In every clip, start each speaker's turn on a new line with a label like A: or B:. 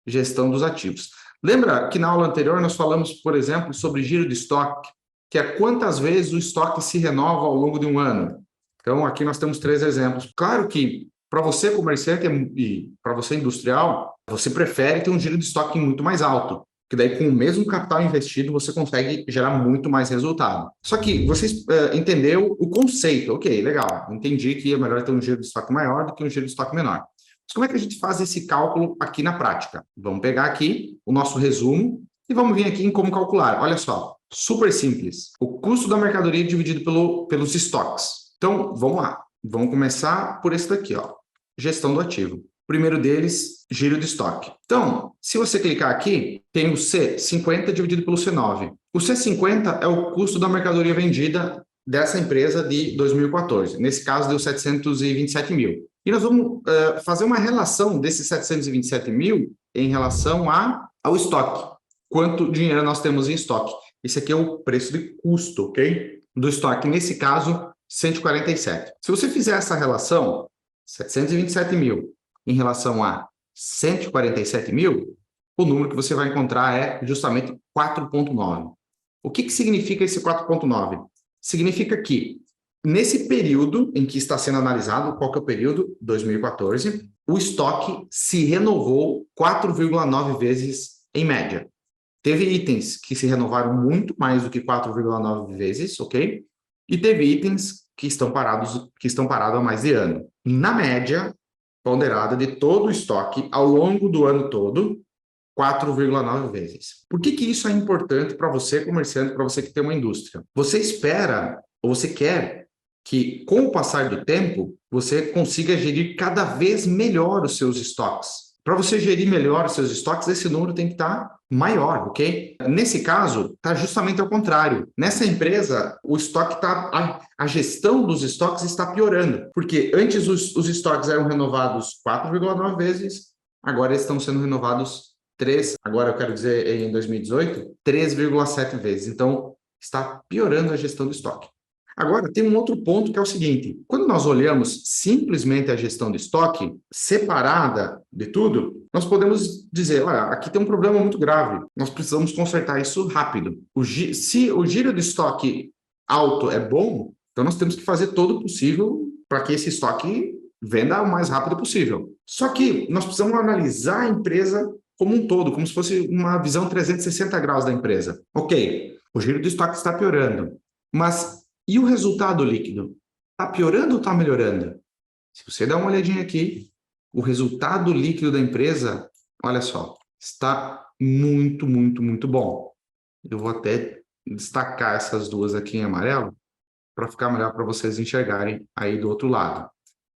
A: gestão dos ativos. Lembra que na aula anterior nós falamos, por exemplo, sobre giro de estoque, que é quantas vezes o estoque se renova ao longo de um ano. Então, aqui nós temos 3 exemplos. Claro que para você comerciante e para você industrial, você prefere ter um giro de estoque muito mais alto, que daí com o mesmo capital investido você consegue gerar muito mais resultado. Só que vocês entendeu o conceito, ok, legal, entendi que é melhor ter um giro de estoque maior do que um giro de estoque menor. Mas como é que a gente faz esse cálculo aqui na prática? Vamos pegar aqui o nosso resumo e vamos vir aqui em como calcular. Olha só, super simples. O custo da mercadoria dividido pelos estoques. Então, vamos lá. Vamos começar por esse daqui, ó, gestão do ativo. O primeiro deles, giro de estoque. Então, se você clicar aqui, tem o C50 dividido pelo C9. O C50 é o custo da mercadoria vendida dessa empresa de 2014. Nesse caso, deu 727 mil. E nós vamos fazer uma relação desses 727 mil em relação ao estoque. Quanto dinheiro nós temos em estoque? Esse aqui é o preço de custo, ok? Do estoque. Nesse caso, 147. Se você fizer essa relação, 727 mil em relação a 147 mil, o número que você vai encontrar é justamente 4,9. O que significa esse 4,9? Significa que, nesse período em que está sendo analisado, qual que é o período? 2014, o estoque se renovou 4,9 vezes em média. Teve itens que se renovaram muito mais do que 4,9 vezes, ok? E teve itens que estão parados há mais de ano. Na média ponderada de todo o estoque ao longo do ano todo, 4,9 vezes. Por que isso é importante para você, comerciante, para você que tem uma indústria? Você espera, ou você quer, que com o passar do tempo, você consiga gerir cada vez melhor os seus estoques. Para você gerir melhor os seus estoques, esse número tem que estar maior, ok? Nesse caso, está justamente ao contrário. Nessa empresa, o estoque a gestão dos estoques está piorando, porque antes os estoques eram renovados 4,9 vezes, agora eles estão sendo renovados agora eu quero dizer em 2018, 3,7 vezes. Então, está piorando a gestão do estoque. Agora, tem um outro ponto que é o seguinte: quando nós olhamos simplesmente a gestão de estoque, separada de tudo, nós podemos dizer, olha, aqui tem um problema muito grave, nós precisamos consertar isso rápido. Se o giro de estoque alto é bom, então nós temos que fazer todo o possível para que esse estoque venda o mais rápido possível. Só que nós precisamos analisar a empresa como um todo, como se fosse uma visão 360 graus da empresa. Ok, o giro de estoque está piorando, mas e o resultado líquido? Está piorando ou está melhorando? Se você der uma olhadinha aqui, o resultado líquido da empresa, olha só, está muito, muito, muito bom. Eu vou até destacar essas duas aqui em amarelo, para ficar melhor para vocês enxergarem aí do outro lado.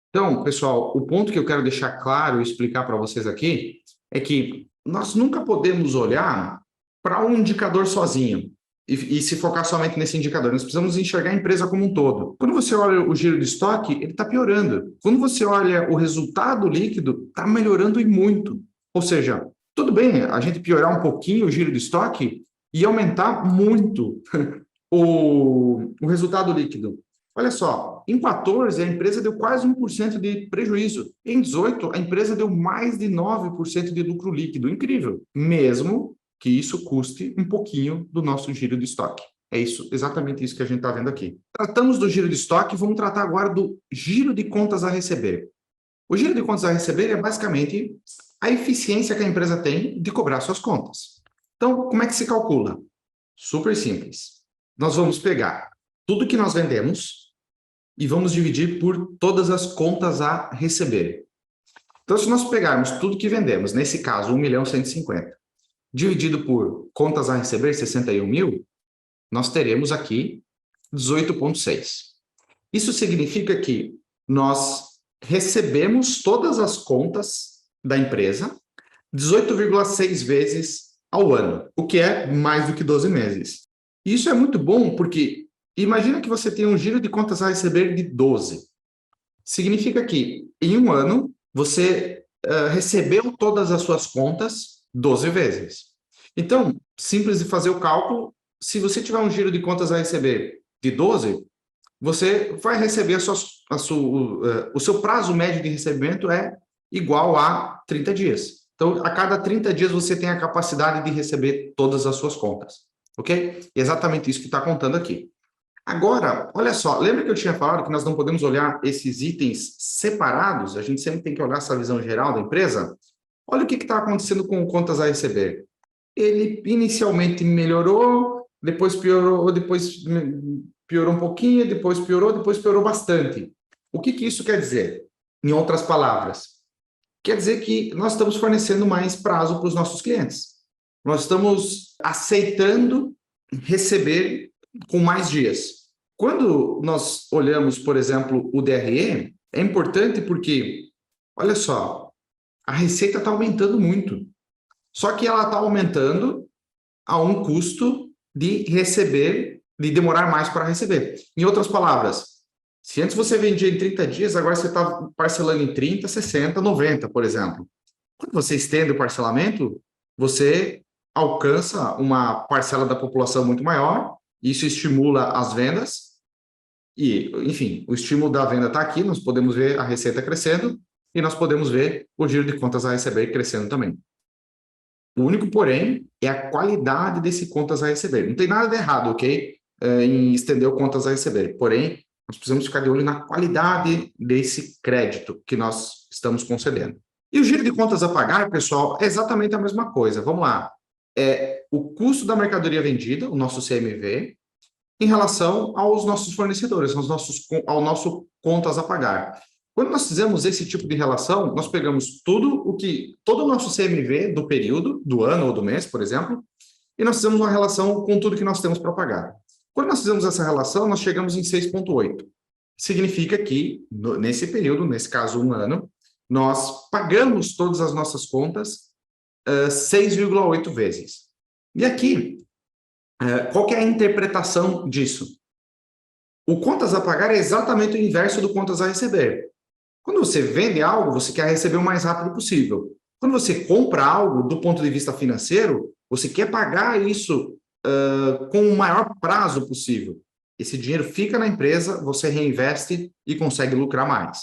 A: Então, pessoal, o ponto que eu quero deixar claro e explicar para vocês aqui é que nós nunca podemos olhar para um indicador sozinho e se focar somente nesse indicador. Nós precisamos enxergar a empresa como um todo. Quando você olha o giro de estoque, ele está piorando. Quando você olha o resultado líquido, está melhorando e muito. Ou seja, tudo bem a gente piorar um pouquinho o giro de estoque e aumentar muito o resultado líquido. Olha só, em 14, a empresa deu quase 1% de prejuízo. Em 18, a empresa deu mais de 9% de lucro líquido. Incrível. Mesmo que isso custe um pouquinho do nosso giro de estoque. É isso, exatamente isso que a gente está vendo aqui. Tratamos do giro de estoque, vamos tratar agora do giro de contas a receber. O giro de contas a receber é basicamente a eficiência que a empresa tem de cobrar suas contas. Então, como é que se calcula? Super simples. Nós vamos pegar tudo que nós vendemos e vamos dividir por todas as contas a receber. Então, se nós pegarmos tudo que vendemos, nesse caso, 1.150.000, dividido por contas a receber, 61 mil, nós teremos aqui 18,6. Isso significa que nós recebemos todas as contas da empresa 18,6 vezes ao ano, o que é mais do que 12 meses. Isso é muito bom porque imagina que você tem um giro de contas a receber de 12. Significa que em um ano você recebeu todas as suas contas 12 vezes. Então, simples de fazer o cálculo, se você tiver um giro de contas a receber de 12, você vai receber o seu prazo médio de recebimento é igual a 30 dias. Então, a cada 30 dias você tem a capacidade de receber todas as suas contas, ok? E exatamente isso que está contando aqui. Agora, olha só, lembra que eu tinha falado que nós não podemos olhar esses itens separados? A gente sempre tem que olhar essa visão geral da empresa? Olha o que está acontecendo com contas a receber. Ele inicialmente melhorou, depois piorou, depois piorou um pouquinho, depois piorou bastante. O que isso quer dizer? Em outras palavras, quer dizer que nós estamos fornecendo mais prazo para os nossos clientes. Nós estamos aceitando receber com mais dias. Quando nós olhamos, por exemplo, o DRE, é importante porque, olha só, a receita está aumentando muito. Só que ela está aumentando a um custo de receber, de demorar mais para receber. Em outras palavras, se antes você vendia em 30 dias, agora você está parcelando em 30, 60, 90, por exemplo. Quando você estende o parcelamento, você alcança uma parcela da população muito maior, isso estimula as vendas, e, enfim, o estímulo da venda está aqui, nós podemos ver a receita crescendo, e nós podemos ver o giro de contas a receber crescendo também. O único, porém, é a qualidade desse contas a receber. Não tem nada de errado, ok? Em estender o contas a receber. Porém, nós precisamos ficar de olho na qualidade desse crédito que nós estamos concedendo. E o giro de contas a pagar, pessoal, é exatamente a mesma coisa. Vamos lá. É o custo da mercadoria vendida, o nosso CMV, em relação aos nossos fornecedores, ao nosso contas a pagar. Quando nós fizemos esse tipo de relação, nós pegamos todo o nosso CMV do período, do ano ou do mês, por exemplo, e nós fizemos uma relação com tudo que nós temos para pagar. Quando nós fizemos essa relação, nós chegamos em 6,8. Significa que, nesse período, nesse caso um ano, nós pagamos todas as nossas contas 6,8 vezes. E aqui, qual que é a interpretação disso? O contas a pagar é exatamente o inverso do contas a receber. Quando você vende algo, você quer receber o mais rápido possível. Quando você compra algo, do ponto de vista financeiro, você quer pagar isso com o maior prazo possível. Esse dinheiro fica na empresa, você reinveste e consegue lucrar mais.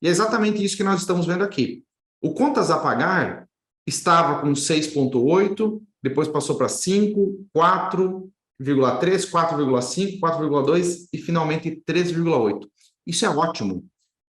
A: E é exatamente isso que nós estamos vendo aqui. O contas a pagar estava com 6,8, depois passou para 5, 4,3, 4,5, 4,2 e finalmente 3,8. Isso é ótimo.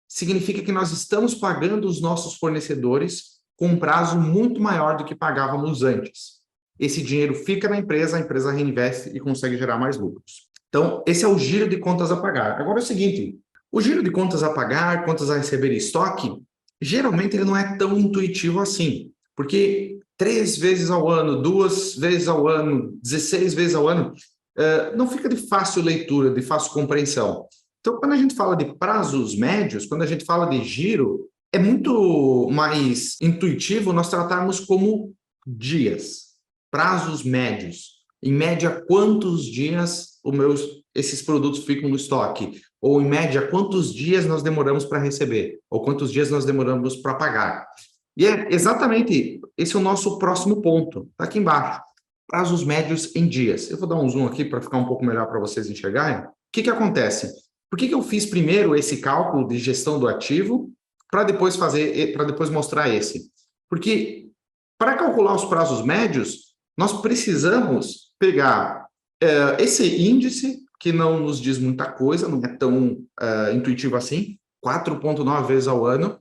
A: Significa que nós estamos pagando os nossos fornecedores com um prazo muito maior do que pagávamos antes. Esse dinheiro fica na empresa, a empresa reinveste e consegue gerar mais lucros. Então, esse é o giro de contas a pagar. Agora é o seguinte, o giro de contas a pagar, contas a receber em estoque, geralmente ele não é tão intuitivo assim, porque 3 vezes ao ano, 2 vezes ao ano, 16 vezes ao ano, não fica de fácil leitura, de fácil compreensão. Então, quando a gente fala de prazos médios, quando a gente fala de giro, é muito mais intuitivo nós tratarmos como dias, prazos médios. Em média, quantos dias esses produtos ficam no estoque? Ou, em média, quantos dias nós demoramos para receber? Ou quantos dias nós demoramos para pagar? E é exatamente esse é o nosso próximo ponto, está aqui embaixo. Prazos médios em dias. Eu vou dar um zoom aqui para ficar um pouco melhor para vocês enxergarem. O que acontece? Por que eu fiz primeiro esse cálculo de gestão do ativo para depois mostrar esse? Porque para calcular os prazos médios, nós precisamos pegar esse índice, que não nos diz muita coisa, não é tão intuitivo assim, 4,9 vezes ao ano,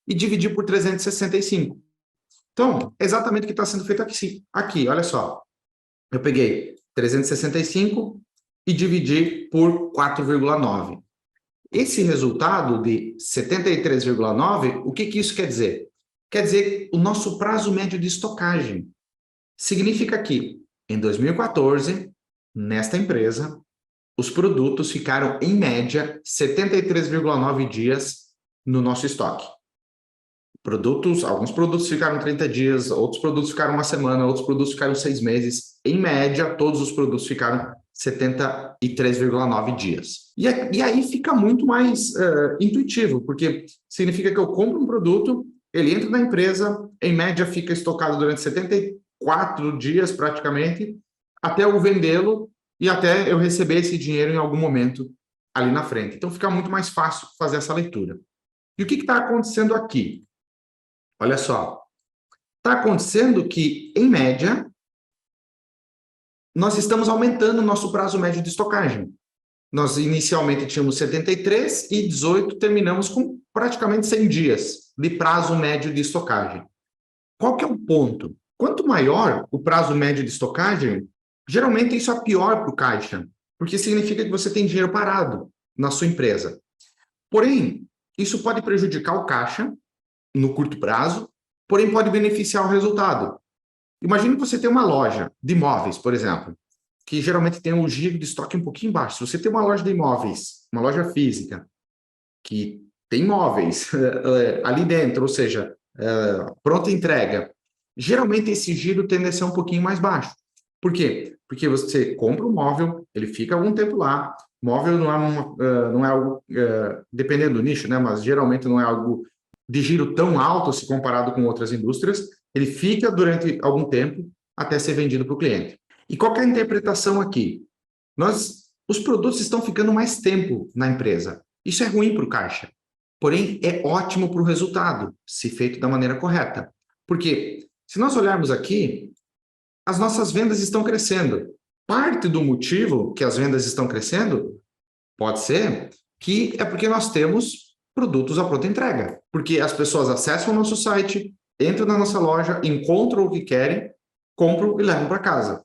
A: e dividir por 365. Então, é exatamente o que está sendo feito aqui, olha só. Eu peguei 365 e dividi por 4,9. Esse resultado de 73,9, o que isso quer dizer? Quer dizer o nosso prazo médio de estocagem. Significa que, em 2014, nesta empresa, os produtos ficaram, em média, 73,9 dias no nosso estoque. Alguns produtos ficaram 30 dias, outros produtos ficaram uma semana, outros produtos ficaram 6 meses. Em média, todos os produtos ficaram 73,9 dias. E aí fica muito mais intuitivo, porque significa que eu compro um produto, ele entra na empresa, em média fica estocado durante 74 dias praticamente, até eu vendê-lo e até eu receber esse dinheiro em algum momento ali na frente. Então fica muito mais fácil fazer essa leitura. E o que está acontecendo aqui? Olha só, está acontecendo que, em média, nós estamos aumentando o nosso prazo médio de estocagem. Nós inicialmente tínhamos 73 e 18, terminamos com praticamente 100 dias de prazo médio de estocagem. Qual que é o ponto? Quanto maior o prazo médio de estocagem, geralmente isso é pior para o caixa, porque significa que você tem dinheiro parado na sua empresa. Porém, isso pode prejudicar o caixa no curto prazo, porém pode beneficiar o resultado. Imagine que você tem uma loja de imóveis, por exemplo, que geralmente tem um giro de estoque um pouquinho baixo. Se você tem uma loja de imóveis, uma loja física, que tem imóveis ali dentro, ou seja, pronta entrega, geralmente esse giro tende a ser um pouquinho mais baixo. Por quê? Porque você compra um móvel, ele fica algum tempo lá. Móvel não é algo, dependendo do nicho, né? Mas geralmente não é algo de giro tão alto se comparado com outras indústrias. Ele fica durante algum tempo até ser vendido para o cliente. E qual que é a interpretação aqui? Os produtos estão ficando mais tempo na empresa. Isso é ruim para o caixa. Porém, é ótimo para o resultado, se feito da maneira correta. Porque, se nós olharmos aqui, as nossas vendas estão crescendo. Parte do motivo que as vendas estão crescendo pode ser que é porque nós temos produtos à pronta entrega. Porque as pessoas acessam o nosso site, entram na nossa loja, encontram o que querem, compram e levam para casa.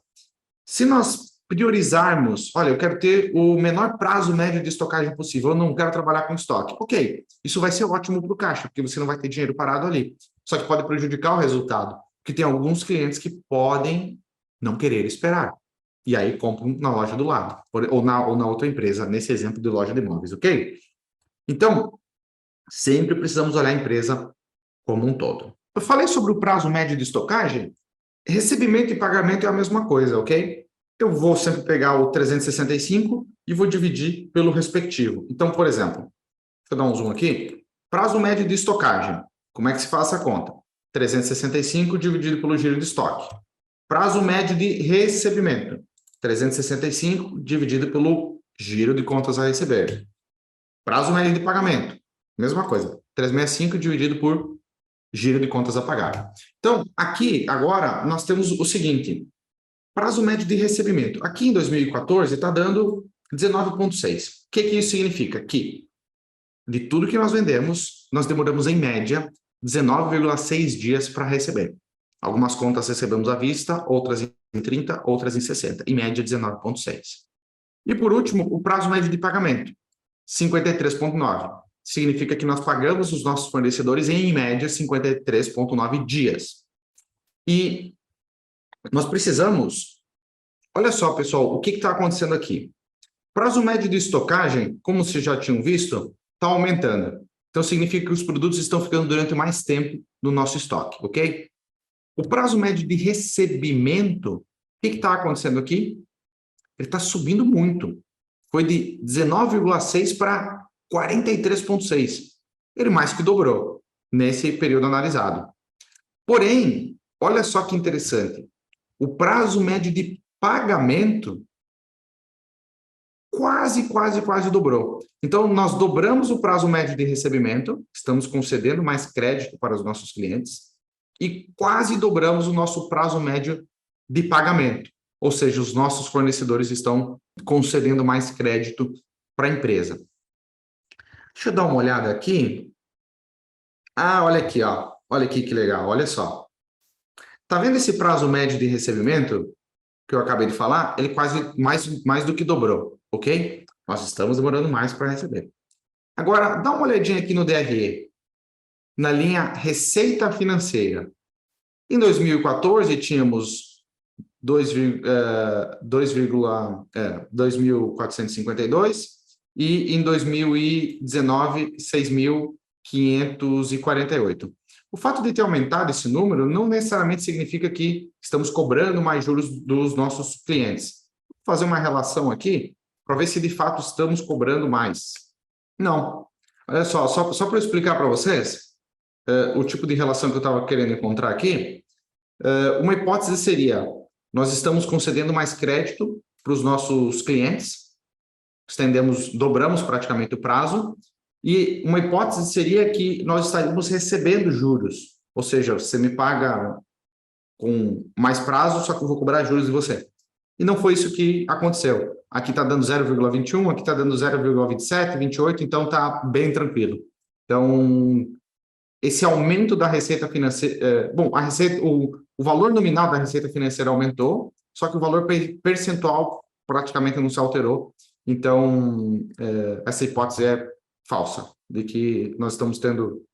A: Se nós priorizarmos, olha, eu quero ter o menor prazo médio de estocagem possível, eu não quero trabalhar com estoque. Ok, isso vai ser ótimo para o caixa, porque você não vai ter dinheiro parado ali. Só que pode prejudicar o resultado, porque tem alguns clientes que podem não querer esperar. E aí compram na loja do lado, ou na outra empresa, nesse exemplo de loja de imóveis, ok? Então, sempre precisamos olhar a empresa como um todo. Eu falei sobre o prazo médio de estocagem, recebimento e pagamento é a mesma coisa, ok? Eu vou sempre pegar o 365 e vou dividir pelo respectivo. Então, por exemplo, deixa eu dar um zoom aqui. Prazo médio de estocagem. Como é que se faz essa conta? 365 dividido pelo giro de estoque. Prazo médio de recebimento. 365 dividido pelo giro de contas a receber. Prazo médio de pagamento. Mesma coisa. 365 dividido por giro de contas a pagar. Então, aqui, agora, nós temos o seguinte. Prazo médio de recebimento. Aqui em 2014 está dando 19,6. O que isso significa? Que de tudo que nós vendemos, nós demoramos em média 19,6 dias para receber. Algumas contas recebemos à vista, outras em 30, outras em 60. Em média, 19,6. E por último, o prazo médio de pagamento, 53,9. Significa que nós pagamos os nossos fornecedores em média 53,9 dias. E nós precisamos... Olha só, pessoal, o que está acontecendo aqui? Prazo médio de estocagem, como vocês já tinham visto, está aumentando. Então, significa que os produtos estão ficando durante mais tempo no nosso estoque, ok? O prazo médio de recebimento, o que está acontecendo aqui? Ele está subindo muito. Foi de 19,6 para 43,6. Ele mais que dobrou nesse período analisado. Porém, olha só que interessante. O prazo médio de pagamento quase dobrou. Então, nós dobramos o prazo médio de recebimento, estamos concedendo mais crédito para os nossos clientes, e quase dobramos o nosso prazo médio de pagamento. Ou seja, os nossos fornecedores estão concedendo mais crédito para a empresa. Deixa eu dar uma olhada aqui. Ah, olha aqui, ó. Olha aqui que legal, olha só. Tá vendo esse prazo médio de recebimento que eu acabei de falar? Ele quase mais do que dobrou, ok? Nós estamos demorando mais para receber. Agora, dá uma olhadinha aqui no DRE, na linha Receita Financeira. Em 2014, tínhamos 2.452 e em 2019, 6.548. O fato de ter aumentado esse número não necessariamente significa que estamos cobrando mais juros dos nossos clientes. Vou fazer uma relação aqui para ver se de fato estamos cobrando mais. Não. Olha só para eu explicar para vocês o tipo de relação que eu estava querendo encontrar aqui, uma hipótese seria, nós estamos concedendo mais crédito para os nossos clientes, dobramos praticamente o prazo, e uma hipótese seria que nós estaríamos recebendo juros, ou seja, você me paga com mais prazo, só que eu vou cobrar juros de você. E não foi isso que aconteceu. Aqui está dando 0,21, aqui está dando 0,27, 28, então está bem tranquilo. Então, esse aumento da receita financeira... o valor nominal da receita financeira aumentou, só que o valor percentual praticamente não se alterou. Então, essa hipótese é falsa, de que nós estamos tendo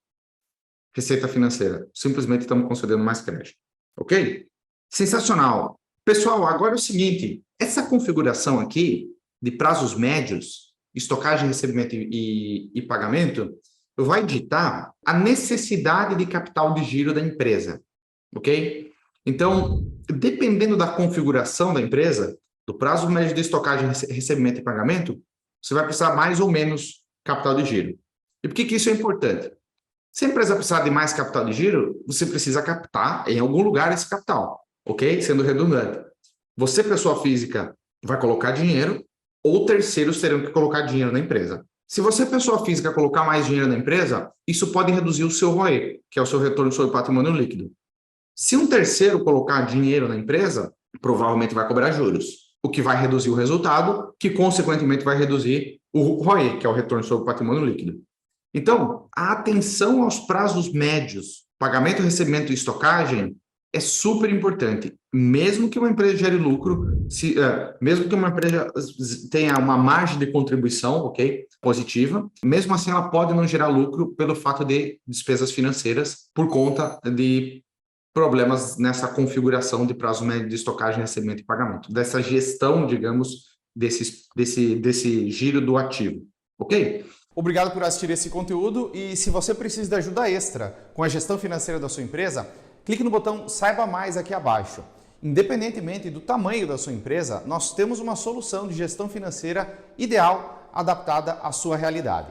A: receita financeira. Simplesmente estamos concedendo mais crédito. Ok? Sensacional. Pessoal, agora é o seguinte, essa configuração aqui de prazos médios, estocagem, recebimento e pagamento, vai ditar a necessidade de capital de giro da empresa. Ok? Então, dependendo da configuração da empresa, do prazo médio de estocagem, recebimento e pagamento, você vai precisar mais ou menos capital de giro. E por que isso é importante? Se a empresa precisar de mais capital de giro, você precisa captar em algum lugar esse capital, ok? Sendo redundante. Você, pessoa física, vai colocar dinheiro ou terceiros terão que colocar dinheiro na empresa. Se você, pessoa física, colocar mais dinheiro na empresa, isso pode reduzir o seu ROE, que é o seu retorno sobre patrimônio líquido. Se um terceiro colocar dinheiro na empresa, provavelmente vai cobrar juros, o que vai reduzir o resultado, que consequentemente vai reduzir o ROE, que é o retorno sobre patrimônio líquido. Então, a atenção aos prazos médios, pagamento, recebimento e estocagem é super importante. Mesmo que uma empresa gere lucro, mesmo que uma empresa tenha uma margem de contribuição, ok, positiva, mesmo assim ela pode não gerar lucro pelo fato de despesas financeiras por conta de problemas nessa configuração de prazo médio de estocagem, recebimento e pagamento, dessa gestão, digamos, desse giro do ativo, ok?
B: Obrigado por assistir esse conteúdo e se você precisa de ajuda extra com a gestão financeira da sua empresa, clique no botão Saiba Mais aqui abaixo. Independentemente do tamanho da sua empresa, nós temos uma solução de gestão financeira ideal adaptada à sua realidade.